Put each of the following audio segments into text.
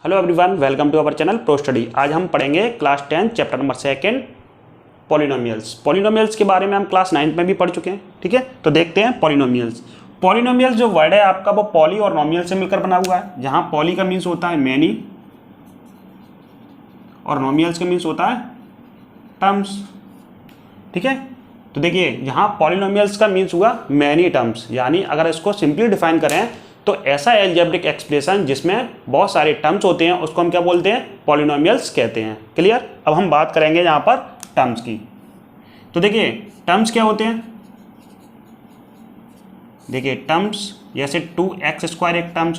Hello everyone, welcome to our channel pro study. आज हम पढ़ेंगे class 10 chapter number 2 polynomials. Polynomials के बारे में हम क्लास 9 में भी पढ़ चुके हैं। ठीक है, तो देखते हैं पॉलिनोमियल्स। पॉलिनोमियल्स जो वर्ड है आपका वो पॉली और नोमियल से मिलकर बना हुआ है, जहां पॉली का मीन्स होता है मैनी और नोमियल्स का मीन्स होता है टर्म्स। ठीक है, तो देखिए यहाँ पॉलिनोमियल्स का मीन्स हुआ मैनी टर्म्स, यानी अगर इसको सिंपली डिफाइन करें तो ऐसा एल्जेब्रिक एक्सप्रेशन जिसमें बहुत सारे टर्म्स होते हैं उसको हम क्या बोलते हैं, पॉलिनोमियल्स कहते हैं। क्लियर। अब हम बात करेंगे यहाँ पर टर्म्स की। तो देखिए टर्म्स क्या होते हैं। देखिए टर्म्स जैसे 2x² एक टर्म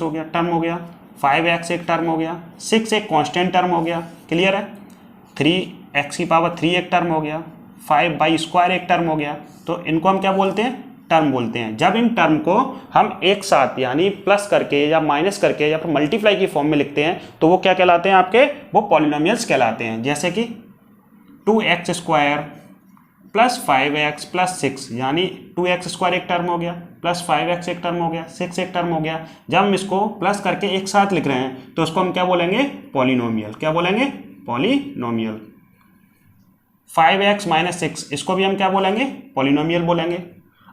हो गया, 5x एक टर्म हो गया, 6 एक कांस्टेंट टर्म हो गया। क्लियर है। 3x³ एक टर्म हो गया, 5y² एक टर्म हो गया। तो इनको हम क्या बोलते हैं, टर्म बोलते हैं। जब इन टर्म को हम एक साथ यानी प्लस करके या माइनस करके या फिर मल्टीप्लाई की फॉर्म में लिखते हैं तो वो क्या कहलाते हैं आपके, वो पॉलिनोमियल्स कहलाते हैं। जैसे कि 2x² प्लस 5x प्लस 6, यानी 2x² एक टर्म हो गया, प्लस 5x एक टर्म हो गया, 6 एक टर्म हो गया। जब हम इसको प्लस करके एक साथ लिख रहे हैं तो उसको हम क्या बोलेंगे, पॉलिनोमियल। क्या बोलेंगे, पॉलिनोमियल। 5x - 6 इसको भी हम क्या बोलेंगे, पॉलिनोमियल बोलेंगे।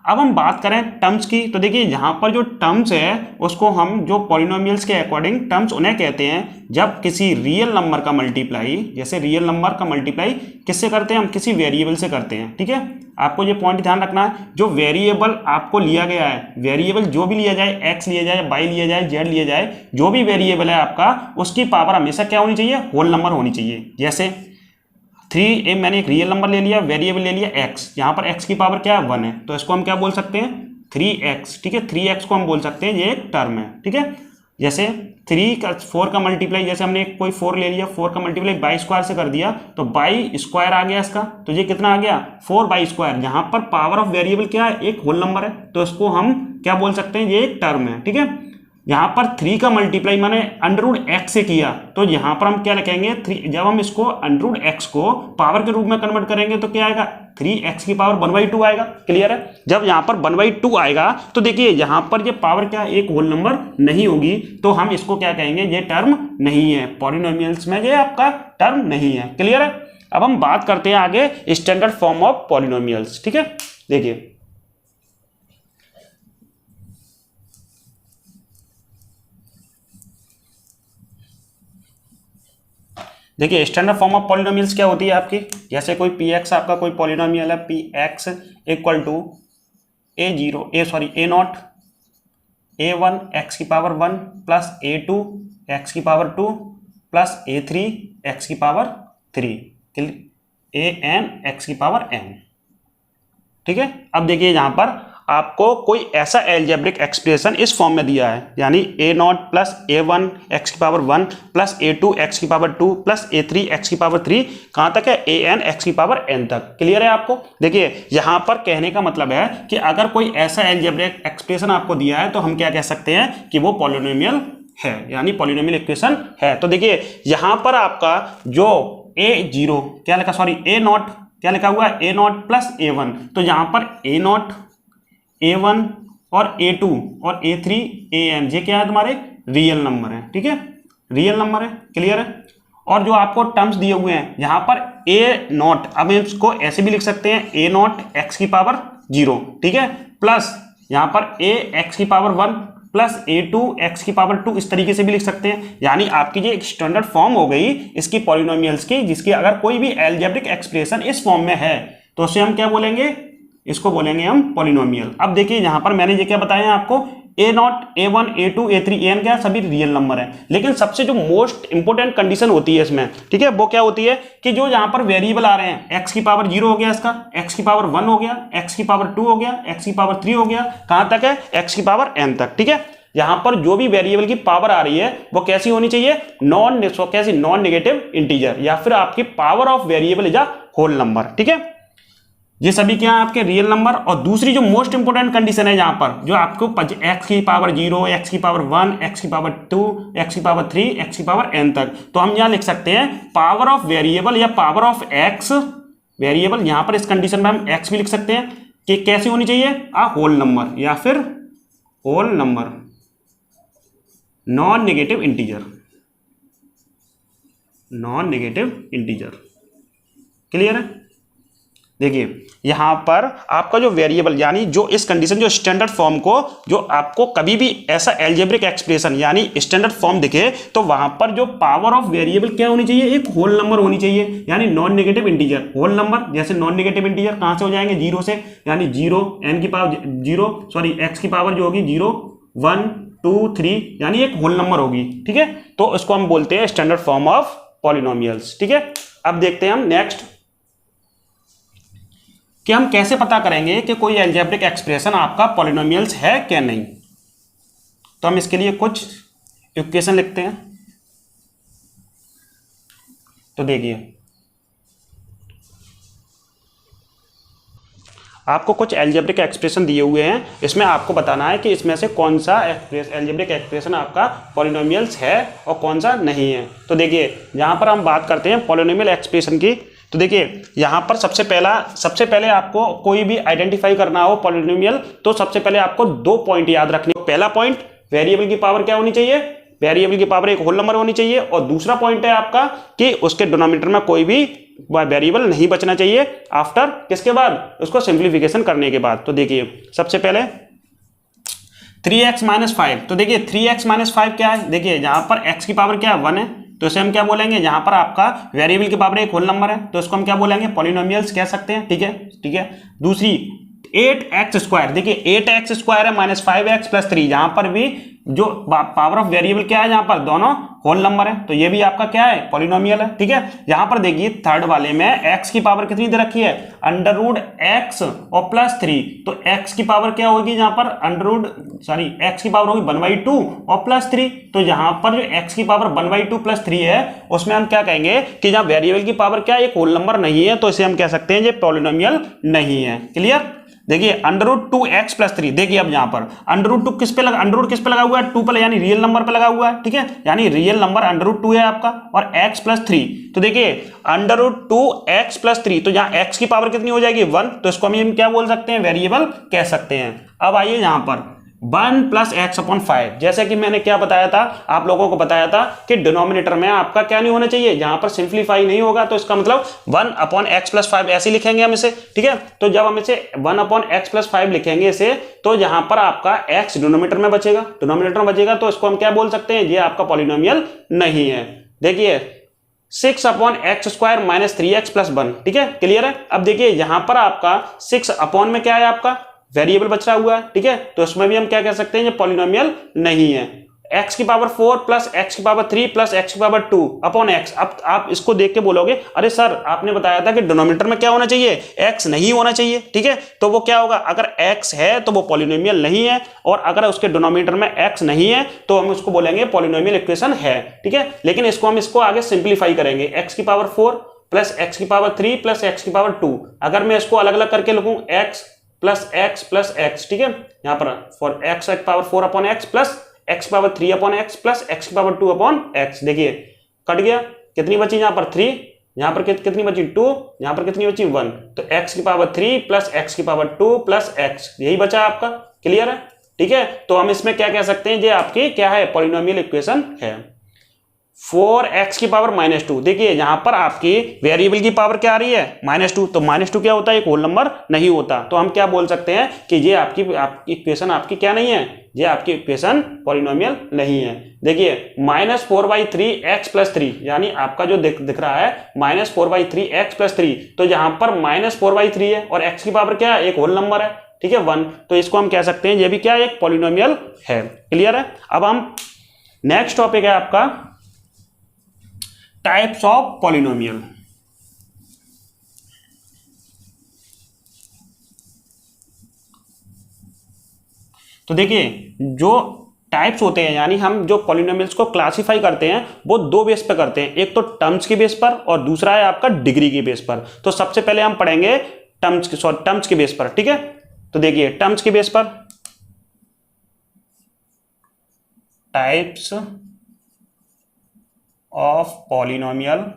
अब हम बात करें टर्म्स की, तो देखिए यहाँ पर जो टर्म्स है उसको हम जो पॉलिनोमियल्स के अकॉर्डिंग टर्म्स उन्हें कहते हैं जब किसी रियल नंबर का मल्टीप्लाई, जैसे रियल नंबर का मल्टीप्लाई किससे करते हैं, हम किसी वेरिएबल से करते हैं। ठीक है, आपको ये पॉइंट ध्यान रखना है। जो वेरिएबल आपको लिया गया है, वेरिएबल जो भी लिया जाए, एक्स लिया जाए, वाई लिया जाए, जेड लिया जाए, जो भी वेरिएबल है आपका उसकी पावर हमेशा क्या होनी चाहिए, होल नंबर होनी चाहिए। जैसे 3 मैंने एक रियल नंबर ले लिया, वेरिएबल ले लिया x, यहाँ पर x की पावर क्या है, 1 है, तो इसको हम क्या बोल सकते हैं, 3x। ठीक है, 3x को हम बोल सकते हैं ये एक टर्म है। ठीक है, जैसे 4 का मल्टीप्लाई, जैसे हमने कोई 4 ले लिया, 4 का मल्टीप्लाई y² से कर दिया तो y² आ गया इसका, तो ये कितना आ गया, 4y²। यहाँ पर पावर ऑफ वेरिएबल क्या है, एक होल नंबर है, तो इसको हम क्या बोल सकते हैं, ये एक टर्म है। ठीक है, यहाँ पर 3 का मल्टीप्लाई मैंने √x से किया, तो यहाँ पर हम क्या लिखेंगे, 3। जब हम इसको √x को पावर के रूप में कन्वर्ट करेंगे तो क्या आएगा, 3x की पावर 1/2 आएगा। क्लियर है। जब यहाँ पर 1/2 आएगा तो देखिए यहाँ पर ये पावर क्या, एक होल नंबर नहीं होगी, तो हम इसको क्या कहेंगे, ये टर्म नहीं है, पॉलिनोमियल्स में ये आपका टर्म नहीं है। क्लियर है। अब हम बात करते हैं आगे स्टैंडर्ड फॉर्म ऑफ पॉलिनोमियल्स। ठीक है, देखिए स्टैंडर्ड फॉर्म ऑफ पॉलिनोमियल्स क्या होती है आपकी। जैसे कोई px आपका कोई पॉलिनोमियल है, px equal to a0 x की पावर 1 प्लस a2 x की पावर 2 प्लस a3 x की पावर 3 an x की पावर n। ठीक है, अब देखिए यहाँ पर आपको कोई ऐसा एल्जेब्रिक एक्सप्रेशन इस फॉर्म में दिया है, यानी a0 प्लस a1 x की पावर 1 प्लस a2 x की पावर 2 प्लस a3 x की पावर 3, कहाँ तक है, an x की पावर n तक। क्लियर है आपको। देखिए यहाँ पर कहने का मतलब है कि अगर कोई ऐसा एल्जेब्रिक एक्सप्रेशन आपको दिया है तो हम क्या कह सकते हैं कि वो पॉलिनोमियल है, यानी पॉलिनोमियल इक्वेशन है। तो देखिए यहाँ पर आपका जो a0 क्या लिखा, सॉरी a0 क्या लिखा हुआ है, a0 प्लस a1, तो यहाँ पर a0 a1 और a2 और a3 an, ये क्या है, तुम्हारे रियल नंबर है। ठीक है, रियल नंबर है। क्लियर है। और जो आपको टर्म्स दिए हुए हैं यहाँ पर a0, अब इसको ऐसे भी लिख सकते हैं, a0 x की पावर 0। ठीक है, प्लस यहाँ पर a x की पावर 1 प्लस a2 x की पावर 2, इस तरीके से भी लिख सकते हैं। यानी आपकी ये एक स्टैंडर्ड फॉर्म हो गई इसकी पॉलिनोमियल्स की, जिसकी अगर कोई भी एल्जेब्रिक एक्सप्रेशन इस फॉर्म में है तो उसे हम क्या बोलेंगे, इसको बोलेंगे हम पॉलिनोमियल। अब देखिए यहाँ पर मैंने ये क्या बताया आपको, a0 a1 a2 a3 an क्या सभी रियल नंबर है, लेकिन सबसे जो मोस्ट इंपोर्टेंट कंडीशन होती है इसमें, ठीक है, वो क्या होती है कि जो यहाँ पर वेरिएबल आ रहे हैं, x की पावर 0 हो गया, इसका x की पावर 1 हो गया, x की पावर 2 हो गया, x की पावर 3 हो गया, कहाँ तक है, x की पावर n तक। ठीक है, यहाँ पर जो भी वेरिएबल की पावर आ रही है वो कैसी होनी चाहिए, कैसी, नॉन नेगेटिव इंटीजर, या फिर आपकी power of variable is a whole number. ठीक है, ये सभी क्या है, आपके रियल नंबर। और दूसरी जो मोस्ट इंपोर्टेंट कंडीशन है यहाँ पर, जो आपको x की पावर 0, x की पावर 1, x की पावर 2, x की पावर 3, x की पावर n तक, तो हम यहाँ लिख सकते हैं पावर ऑफ वेरिएबल या पावर ऑफ x वेरिएबल। यहाँ पर इस कंडीशन में हम x भी लिख सकते हैं कि कैसी होनी चाहिए, होल नंबर या फिर whole number, non negative integer. Non negative integer. Clear है? देखिए यहां पर आपका जो वेरिएबल यानी जो इस कंडीशन जो स्टैंडर्ड फॉर्म को जो आपको कभी भी ऐसा एल्जेब्रिक एक्सप्रेशन यानी स्टैंडर्ड फॉर्म दिखे तो वहां पर जो पावर ऑफ वेरिएबल क्या होनी चाहिए, एक होल नंबर होनी चाहिए, यानी non negative integer whole number. जैसे नॉन नेगेटिव इंटीजर कहां से हो जाएंगे, जीरो से, यानी जीरो एन की पावर जीरो सॉरी एक्स की पावर जो होगी जीरो 1 2 3 यानी एक होल नंबर होगी। ठीक है, तो इसको हम बोलते हैं स्टैंडर्ड फॉर्म ऑफ पॉलिनोमियल्स। ठीक है, अब देखते हैं हम नेक्स्ट कि हम कैसे पता करेंगे कि कोई एल्जेब्रिक एक्सप्रेशन आपका पॉलिनोमियल्स है क्या नहीं। तो हम इसके लिए कुछ इक्वेशन लिखते हैं। तो देखिए आपको कुछ एल्जेब्रिक एक्सप्रेशन दिए हुए हैं, इसमें आपको बताना है कि इसमें से कौन सा एल्जेब्रिक एक्सप्रेशन आपका पॉलिनोमियल्स है और कौन सा नहीं है। तो देखिए यहां पर हम बात करते हैं पॉलिनोमियल एक्सप्रेशन की। तो देखिए यहां पर सबसे पहले आपको कोई भी आइडेंटिफाई करना हो पॉलिनोमियल तो सबसे पहले आपको 2 पॉइंट याद रखने। पहला पॉइंट, वेरिएबल की पावर क्या होनी चाहिए, वेरिएबल की पावर एक होल नंबर होनी चाहिए। और दूसरा पॉइंट है आपका कि उसके डिनोमिनेटर में कोई भी वेरिएबल नहीं बचना चाहिए आफ्टर, किसके बाद, उसको सिंप्लीफिकेशन करने के बाद। तो देखिए सबसे पहले 3x - 5। तो देखिए 3x - 5 क्या है, देखिए यहां पर x की पावर क्या है 1 है, तो इसे हम क्या बोलेंगे, यहां पर आपका वेरिएबल की पावर एक होल नंबर है तो इसको हम क्या बोलेंगे, पॉलिनोमियल्स कह सकते हैं। ठीक है, ठीक है। दूसरी 8x², देखिए 8x² है -5x + 3, यहां पर भी जो पावर ऑफ वेरिएबल क्या है, यहां पर दोनों होल नंबर है तो ये भी आपका क्या है, पॉलिनोमियल है। ठीक है, यहां पर देखिए थर्ड वाले में x की पावर कितनी दे रखी है, √x और +3, तो x की पावर क्या होगी, यहां पर x की पावर होगी 1/2 और +3, तो यहां पर जो x की पावर 1/2 + 3 है उसमें हम क्या कहेंगे कि जहां वेरिएबल की पावर क्या है, एक होल नंबर नहीं है तो इसे हम कह सकते हैं ये पॉलिनोमियल नहीं है। क्लियर? देखिए √2x + 3, देखिए अब यहां पर √2 किस पे लगा, √2 किस पे लगा हुआ है, 2 पर, यानी रियल नंबर पे लगा हुआ है। ठीक है, यानी रियल नंबर √2 है आपका और x + 3, तो देखिए √2x + 3, तो यहां x की पावर कितनी हो जाएगी 1, तो इसको हम क्या बोल सकते हैं, वेरिएबल कह सकते हैं। अब आइए यहां पर 1 + x/5, जैसे कि मैंने क्या बताया था, आप लोगों को बताया था कि डिनोमिनेटर में आपका क्या नहीं होना चाहिए, यहां पर सिंप्लीफाई नहीं होगा तो इसका मतलब 1/x + 5 ऐसे लिखेंगे हम इसे। ठीक है, तो जब हम इसे 1/x + 5 लिखेंगे इसे, तो यहां पर आपका x डिनोमिनेटर में बचेगा, तो इसको हम क्या बोल सकते हैं, ये आपका पॉलिनोमियल नहीं है। देखिए 6/x² - 3x + 1। ठीक है, क्लियर है? अब देखिए यहां पर आपका 6 में क्या है, आपका वेरिएबल बच रहा हुआ है। ठीक है, तो इसमें भी हम क्या कह सकते हैं, ये पॉलिनोमियल नहीं है। x की पावर 4 + x की पावर 3 + x की पावर 2/x। अब आप इसको देख के बोलोगे अरे सर आपने बताया था कि डिनोमिनेटर में क्या होना चाहिए, x नहीं होना चाहिए। ठीक है, तो वो क्या होगा, अगर x है तो वो पॉलिनोमियल नहीं है, और अगर उसके डिनोमिनेटर में x नहीं है तो हम उसको बोलेंगे पॉलिनोमियल इक्वेशन है। ठीक है, लेकिन इसको आगे सिंप्लीफाई करेंगे, x की पावर 4 + x की पावर 3 + x की पावर 2। अगर मैं इसको अलग अलग करके लिखूं, x + x, ठीक है, यहां पर फॉर x की पावर 4/x + x की पावर 3/x + x की पावर 2/x। देखिए कट गया, कितनी बची यहां पर 3, यहां पर कितनी बची 2, यहां पर कितनी बची 1, तो x की पावर 3 + x की पावर 2 + x, यही बचा आपका। क्लियर है? ठीक है, तो हम इसमें क्या कह सकते हैं, ये आपकी क्या है, पॉलिनोमियल इक्वेशन है। 4x की पावर -2, देखिए यहां पर आपकी वेरिएबल की पावर क्या आ रही है, -2, तो -2 क्या होता है, एक होल नंबर नहीं होता, तो हम क्या बोल सकते हैं कि ये आपकी इक्वेशन आपकी क्या नहीं है, ये आपकी इक्वेशन पॉलिनोमियल नहीं है। देखिए -4/3x + 3, यानी आपका जो दिख रहा है -4/3x + 3, तो यहां पर -4/3 है और x की पावर क्या है, एक होल नंबर है। ठीक है 1, तो इसको हम कह सकते हैं ये भी क्या, एक पॉलिनोमियल है। क्लियर है? अब हम नेक्स्ट टॉपिक है आपका टाइप्स ऑफ पॉलिनोमियल। तो देखिए जो टाइप्स होते हैं, यानी हम जो पॉलिनोमियल्स को क्लासिफाई करते हैं वो 2 बेस पे करते हैं, एक तो टर्म्स के बेस पर और दूसरा है आपका डिग्री के बेस पर। तो सबसे पहले हम पढ़ेंगे टर्म्स के बेस पर। ठीक है, तो देखिए टर्म्स के बेस पर types of polynomials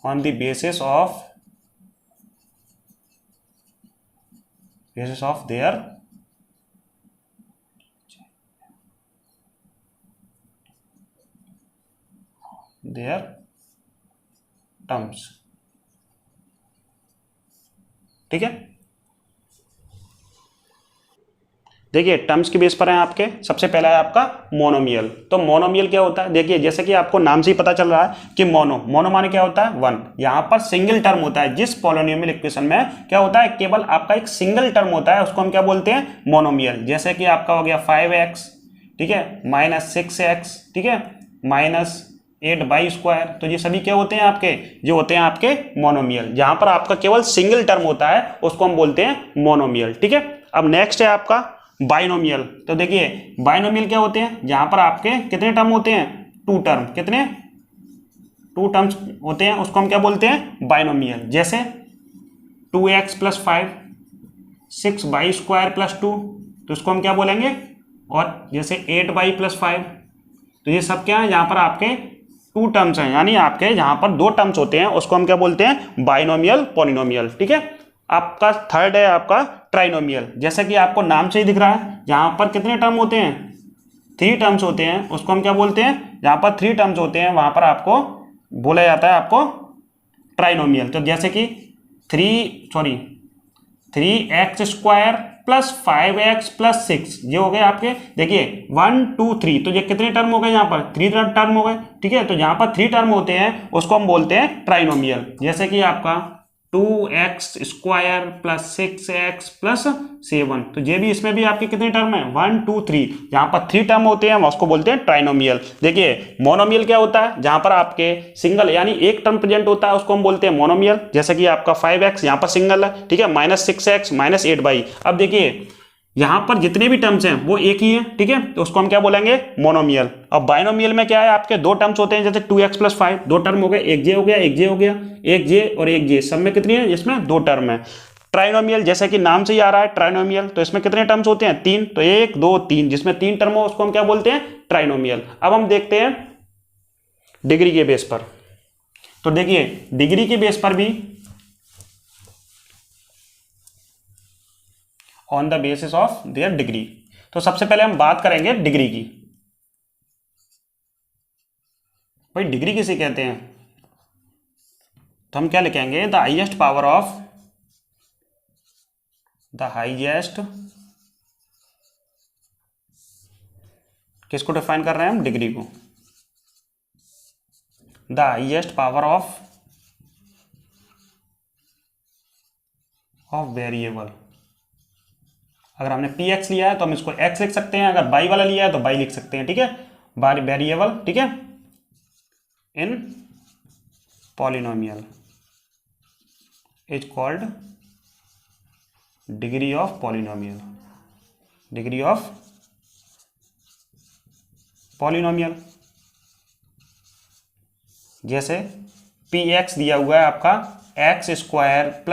on the basis of their their terms. ठीक है, देखिए टर्म्स के बेस पर है आपके। सबसे पहला है आपका मोनोमियल। तो मोनोमियल क्या होता है, देखिए जैसे कि आपको नाम से ही पता चल रहा है कि मोनो माने क्या होता है, वन। यहां पर सिंगल टर्म होता है, जिस पॉलिनोमियल इक्वेशन में क्या होता है, केवल आपका एक सिंगल टर्म होता है, उसको हम क्या बोलते हैं, मोनोमियल। जैसे कि आपका हो गया 5x, ठीक है, -6x, ठीक है, -8y²। तो ये सभी क्या होते हैं आपके, जो होते हैं आपके मोनोमियल। जहां पर आपका केवल सिंगल टर्म होता है उसको हम बोलते हैं मोनोमियल। ठीक है, अब नेक्स्ट है आपका बाइनोमियल। तो देखिए बाइनोमियल क्या होते हैं, जहां पर आपके कितने टर्म होते हैं, टू टर्म। कितने, टू टर्म्स होते हैं, उसको हम क्या बोलते हैं, बाइनोमियल। जैसे 2x + 5, 6y² + 2, तो इसको हम क्या बोलेंगे। और जैसे 8y + 5, तो ये सब क्या है, यहाँ पर आपके टू टर्म्स हैं, यानी आपके जहां पर दो टर्म्स होते हैं उसको हम क्या बोलते हैं, बाइनोमियल पॉलिनोमियल। ठीक है, आपका थर्ड है आपका ट्राइनोमियल। जैसा कि आपको नाम से ही दिख रहा है, जहां पर कितने टर्म होते हैं, 3 टर्म्स होते हैं, उसको हम क्या बोलते हैं, जहां पर 3 टर्म्स होते हैं वहां पर आपको बोला जाता है आपको ट्राइनोमियल। तो जैसे कि 3x² + 5x + 6, ये हो गए आपके। देखिए 1 2 3, तो ये कितने टर्म हो गए, यहाँ पर 3 टर्म हो गए। ठीक है, तो जहां पर 3 टर्म होते हैं उसको हम बोलते हैं ट्राइनोमियल। जैसे कि आपका 2x² + 6x + 7, तो ये भी, इसमें भी आपके कितने टर्म है, 1 2 3। जहां पर 3 टर्म होते हैं उसको बोलते हैं ट्राइनोमियल। देखिए मोनोमियल क्या होता है, जहां पर आपके सिंगल यानी एक टर्म प्रेजेंट होता है उसको हम बोलते हैं मोनोमियल। जैसे कि आपका 5x यहां पर सिंगल है, ठीक है, -6x -8y। अब देखिए यहां पर जितने भी टर्म्स हैं वो एक ही है, ठीक है, तो उसको हम क्या बोलेंगे, मोनोमियल। अब बाइनोमियल में क्या है, आपके दो टर्म्स होते हैं, जैसे 2x + 5, दो टर्म हो गए, एक जे हो गया, एक जे हो गया, एक जे और एक जे, सब में कितनी है, इसमें दो टर्म है। ट्राइनोमियल, जैसे कि नाम से ही आ रहा है ट्राइनोमियल, तो इसमें कितने टर्म्स होते हैं, 3, तो 1 2 3, जिसमें 3 टर्म हो उसको हम क्या बोलते हैं, ट्राइनोमियल। अब हम देखते हैं डिग्री के बेस पर। तो देखिए डिग्री के बेस पर भी, on the basis of their degree. तो सबसे पहले हम बात करेंगे डिग्री की। भाई डिग्री किसे कहते हैं, तो हम क्या लिखेंगे, the highest power of, the highest, किसको डिफाइन कर रहे हैं हम, डिग्री को, the highest power of variable. अगर हमने px लिया है तो हम इसको x लिख सकते हैं, अगर y वाला लिया है तो y लिख सकते हैं। ठीक है, वेरिएबल, ठीक है, in polynomial is called degree of polynomial, degree of polynomial. जैसे px दिया हुआ है आपका x² +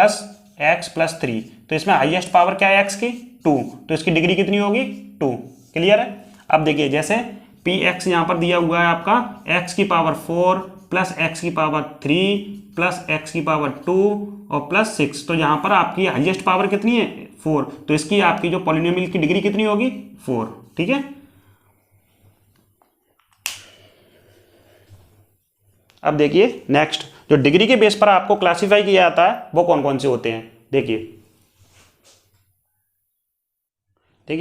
x + 3, तो इसमें हाईएस्ट पावर क्या है x की, 2, तो इसकी डिग्री कितनी होगी, 2। क्लियर है। अब देखिए जैसे px यहां पर दिया हुआ है आपका x⁴ + x⁴ + x⁴ और +6, तो यहां पर आपकी हाईएस्ट पावर कितनी है, 4, तो इसकी आपकी जो पॉलिनोमियल की डिग्री कितनी होगी, 4। ठीक है, अब देखिए नेक्स्ट, जो डिग्री के बेस पर आपको क्लासिफाई किया जाता है वो कौन कौन से होते हैं। देखिए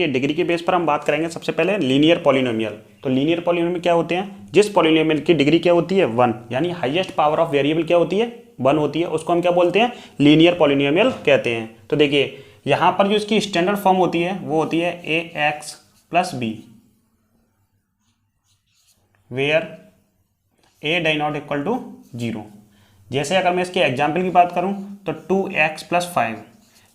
डिग्री के बेस पर हम बात करेंगे सबसे पहले लीनियर पॉलिनोमियल। तो लीनियर पॉलिनोमियल क्या होते हैं, जिस पॉलिनोमियल की डिग्री क्या होती है, 1, यानी हाईएस्ट पावर ऑफ वेरिएबल क्या होती है, 1 होती है, उसको हम क्या बोलते हैं, लीनियर पॉलिनोमियल कहते हैं। तो देखिए यहाँ पर जो इसकी स्टैंडर्ड फॉर्म होती है वो होती है ax + b, वेयर a ≠ 0। जैसे अगर मैं इसके एग्जाम्पल की बात करूं तो 2x + 5,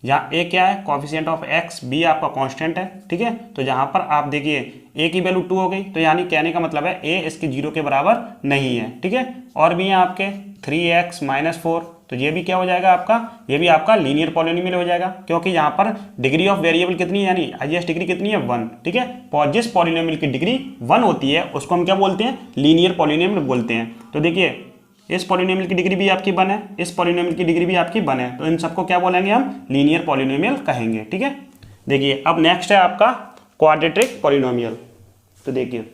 यहाँ a क्या है, कॉफिशिएंट ऑफ x, b आपका कांस्टेंट है। ठीक है, तो यहाँ पर आप देखिए a की वैल्यू 2 हो गई, तो यानी कहने का मतलब है a इसके 0 के बराबर नहीं है। ठीक है, और भी है आपके 3x - 4, तो ये भी क्या हो जाएगा आपका, ये भी आपका लीनियर पॉलिनोमियल हो जाएगा, क्योंकि यहाँ पर डिग्री ऑफ वेरिएबल कितनी है, यानी हाईएस्ट डिग्री कितनी है, 1। ठीक है, और जिस पॉलिनोमियल की डिग्री 1 होती है उसको हम क्या बोलते हैं, लीनियर पॉलिनोमियल बोलते हैं। तो देखिए इस पॉलिनोमियल की डिग्री भी आपकी 1 है, इस पॉलिनोमियल की डिग्री भी आपकी 1 है, तो इन सबको क्या बोलेंगे हम, लीनियर पॉलिनोमियल कहेंगे। ठीक है, देखिए अब नेक्स्ट है आपका क्वाड्रेटिक पॉलिनोमियल। तो देखिए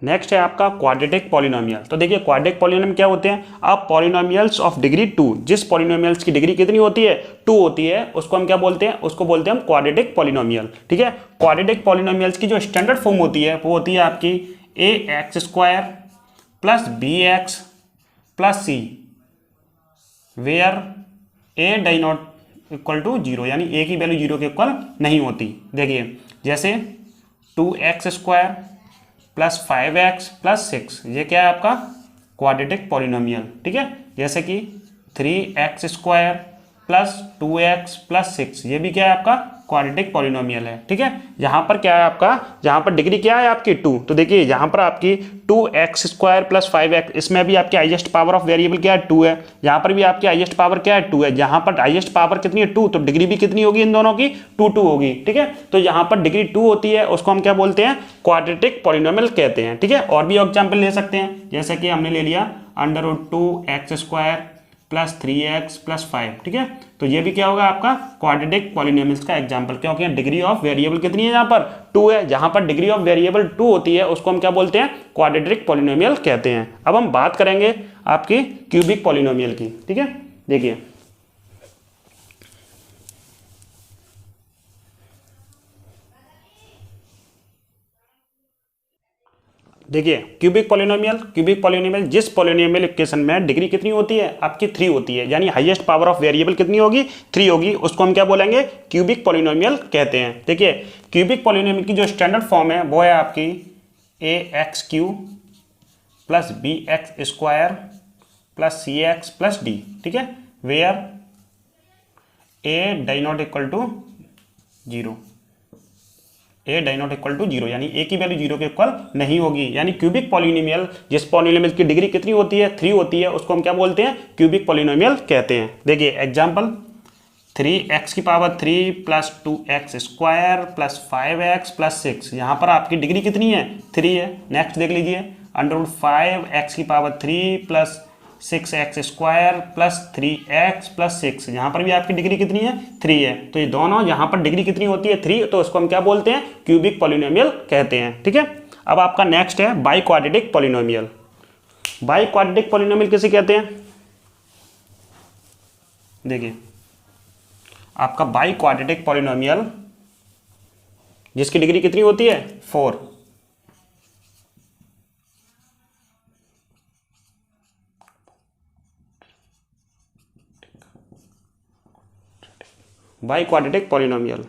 नेक्स्ट है आपका क्वाड्रेटिक पॉलिनोमियल। तो देखिए क्वाड्रेटिक पॉलिनोमियल क्या होते हैं, अब पॉलिनोमियल्स ऑफ डिग्री 2, जिस पॉलिनोमियल्स की डिग्री कितनी होती है 2 होती है, उसको हम क्या बोलते हैं, उसको बोलते हैं हम क्वाड्रेटिक पॉलिनोमियल। ठीक है, क्वाड्रेटिक पॉलिनोमियल्स की जो स्टैंडर्ड फॉर्म होती है वो होती है आपकी ax² plus bx plus c where a डाई नॉट इक्वल टू 0, यानी a की वैल्यू 0 के इक्वल नहीं होती। देखिए जैसे 2x² प्लस 5x प्लस 6, ये क्या है आपका क्वाड्रेटिक पॉलिनोमियल। ठीक है, जैसे कि 3x² प्लस 2x प्लस 6, ये भी क्या है आपका क्वाड्रेटिक पॉलिनोमियल है। ठीक है, यहाँ पर क्या है आपका, यहाँ पर डिग्री क्या है आपकी 2, तो देखिए यहाँ पर आपकी 2x² प्लस 5x, इसमें भी आपकी हाईएस्ट पावर ऑफ वेरिएबल क्या है 2 है, यहाँ पर भी आपकी हाईएस्ट पावर क्या है 2 है, यहाँ पर हाईएस्ट पावर कितनी है 2, तो डिग्री भी कितनी होगी इन दोनों की 2 होगी। ठीक है, तो यहाँ पर डिग्री 2 होती है, उसको हम क्या बोलते हैं क्वाड्रेटिक पॉलिनोमियल कहते हैं। ठीक है, और भी एग्जाम्पल ले सकते हैं, जैसे कि हमने ले लिया √2x² प्लस 3x प्लस 5। ठीक है, तो ये भी क्या होगा आपका क्वाड्रेटिक पॉलिनोमियल्स का एग्जांपल, क्योंकि डिग्री ऑफ वेरिएबल कितनी है यहाँ पर 2 है, जहाँ पर डिग्री ऑफ वेरिएबल 2 होती है उसको हम क्या बोलते हैं क्वाड्रेटिक पॉलिनोमियल कहते हैं। अब हम बात करेंगे आपकी क्यूबिक पॉलिनोमियल की। ठीक है, देखिए देखिए क्यूबिक पॉलिनोमियल जिस पॉलिनोमियल इक्वेशन में डिग्री कितनी होती है आपकी 3 होती है, यानी हाईएस्ट पावर ऑफ वेरिएबल कितनी होगी 3 होगी, उसको हम क्या बोलेंगे क्यूबिक पॉलिनोमियल कहते हैं। देखिए क्यूबिक पॉलिनोमियल की जो स्टैंडर्ड फॉर्म है वो है आपकी ax³ plus bx² plus cx plus d। ठीक है, वेयर a डाई नॉट इक्वल टू 0, a डाई नॉट इक्वल टू 0, यानी a की वैल्यू 0 के इक्वल नहीं होगी, यानी क्यूबिक पॉलिनोमियल जिस पॉलिनोमियल की डिग्री कितनी होती है 3 होती है, उसको हम क्या बोलते हैं क्यूबिक पॉलिनोमियल कहते हैं। देखिए example 3x³ plus 2x² plus 5x plus 6, यहाँ पर आपकी डिग्री कितनी है 3 है। नेक्स्ट देख लीजिए √5x³ plus 6x² plus 3x plus 6, यहाँ पर भी आपकी डिग्री कितनी है 3 है, तो ये दोनों यहाँ पर डिग्री कितनी होती है 3, तो उसको हम क्या बोलते हैं क्यूबिक पॉलिनोमियल कहते हैं। ठीक है, अब आपका नेक्स्ट है by quadratic polynomial. By quadratic polynomial किसे कहते हैं, देखिए आपका बाई क्वाड्रेटिक पॉलिनोमियल जिसकी डिग्री कितनी होती है 4, बाई क्वाड्रेटिक पॉलिनोमियल।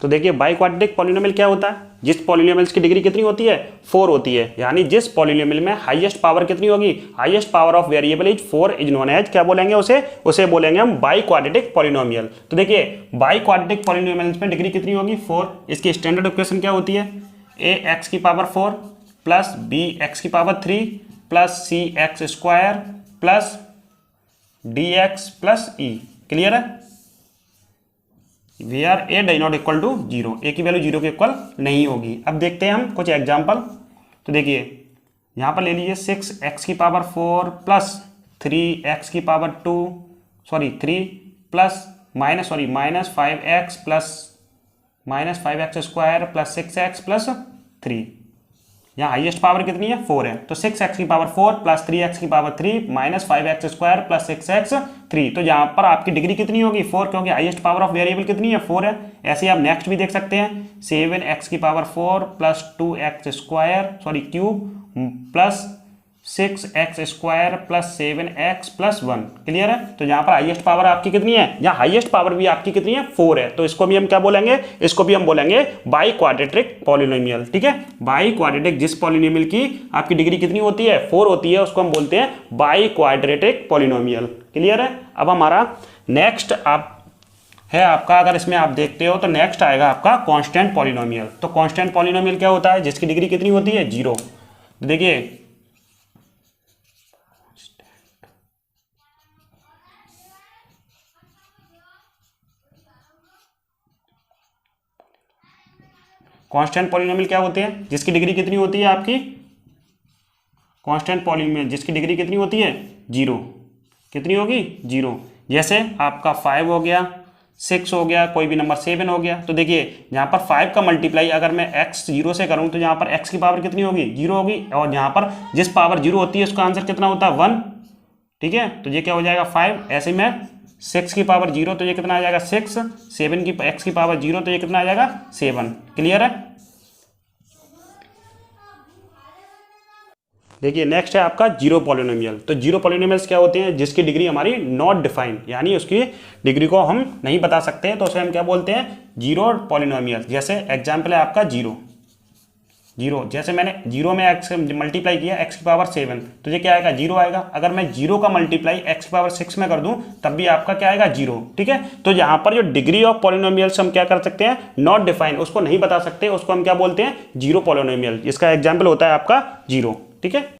तो देखिए बाई क्वाड्रेटिक पॉलिनोमियल क्या होता है, जिस पॉलिनोमियल्स की डिग्री कितनी होती है 4 होती है, यानी जिस पॉलिनोमियल में हाईएस्ट पावर कितनी होगी, highest power of variable is 4 is known as, क्या बोलेंगे उसे बोलेंगे हम बाई क्वाड्रेटिक पॉलिनोमियल। तो देखिए बाई क्वाड्रेटिक पॉलिनोमियल्स में डिग्री कितनी होगी 4, इसकी स्टैंडर्ड इक्वेशन क्या होती है ax³ plus bx³ plus cx² plus dx plus e। Clear है, वेयर a डाई नॉट इक्वल टू 0, a की वैल्यू 0 के इक्वल नहीं होगी। अब देखते हैं हम कुछ एग्जाम्पल। तो देखिए यहाँ पर ले लीजिए 6x³ plus 3 plus minus 5x plus -5x² plus 6x plus 3, यहाँ हाईएस्ट पावर कितनी है 4 है, तो 6x³ plus 3x³ minus 5x² plus 6x3, तो यहाँ पर आपकी डिग्री कितनी होगी 4, क्योंकि हाईएस्ट पावर ऑफ वेरिएबल कितनी है 4 है। ऐसे आप नेक्स्ट भी देख सकते हैं 7x³ plus 2x² plus 6x² plus 7x plus 1। Clear है, तो यहाँ पर हाईएस्ट पावर आपकी कितनी है, यहाँ हाईएस्ट पावर भी आपकी कितनी है 4 है, तो इसको भी हम क्या बोलेंगे, इसको भी हम बोलेंगे बाई क्वाड्रेटिक पॉलिनोमियल। ठीक है, बाई क्वाड्रेटिक जिस पॉलिनोमियल की आपकी डिग्री कितनी होती है 4 होती है, उसको हम बोलते हैं बाई क्वाड्रेटिक पॉलिनोमियल। क्लियर है, अब हमारा नेक्स्ट है आपका, अगर इसमें आप देखते हो तो नेक्स्ट आएगा आपका कांस्टेंट पॉलिनोमियल। तो कांस्टेंट पॉलिनोमियल क्या होता है, जिसकी डिग्री कितनी होती है 0। देखिए कांस्टेंट पॉलिनोमियल क्या होते हैं, जिसकी डिग्री कितनी होती है आपकी, कांस्टेंट पॉलिनोमियल जिसकी डिग्री कितनी होती है 0, कितनी होगी 0। जैसे आपका 5 हो गया, 6 हो गया, कोई भी नंबर 7 हो गया। तो देखिए यहाँ पर 5 का मल्टीप्लाई अगर मैं x 0 से करूँ तो यहाँ पर x की पावर कितनी होगी, 0 होगी, और यहाँ पर जिस पावर 0 होती है उसका आंसर कितना होता है, 1। ठीक है, तो ये क्या हो जाएगा 5। ऐसे ही मैं 6 की पावर 0 तो ये कितना आ जाएगा 6, 7 की x की पावर 0 तो ये कितना आ जाएगा 7। क्लियर है। देखिए नेक्स्ट है आपका जीरो पॉलिनोमियल। तो जीरो पॉलिनोमियल्स क्या होते हैं, जिसकी डिग्री हमारी नॉट डिफाइंड, यानी उसकी डिग्री को हम नहीं बता सकते, तो उसे हम क्या बोलते हैं, जीरो पॉलिनोमियल। जैसे एग्जांपल है आपका जीरो, जैसे मैंने जीरो में एक्स मल्टीप्लाई किया x की पावर 7, तो ये क्या आएगा, जीरो आएगा। अगर मैं जीरो का मल्टीप्लाई x की पावर 6 में कर दूं तब भी आपका क्या आएगा, जीरो। ठीक है, तो यहाँ पर जो डिग्री ऑफ पॉलिनोमियल्स हम क्या कर सकते हैं, नॉट डिफाइंड, उसको नहीं बता सकते, उसको हम क्या बोलते हैं, जीरो पॉलिनोमियल। इसका एग्जाम्पल होता है आपका जीरो। ठीक है।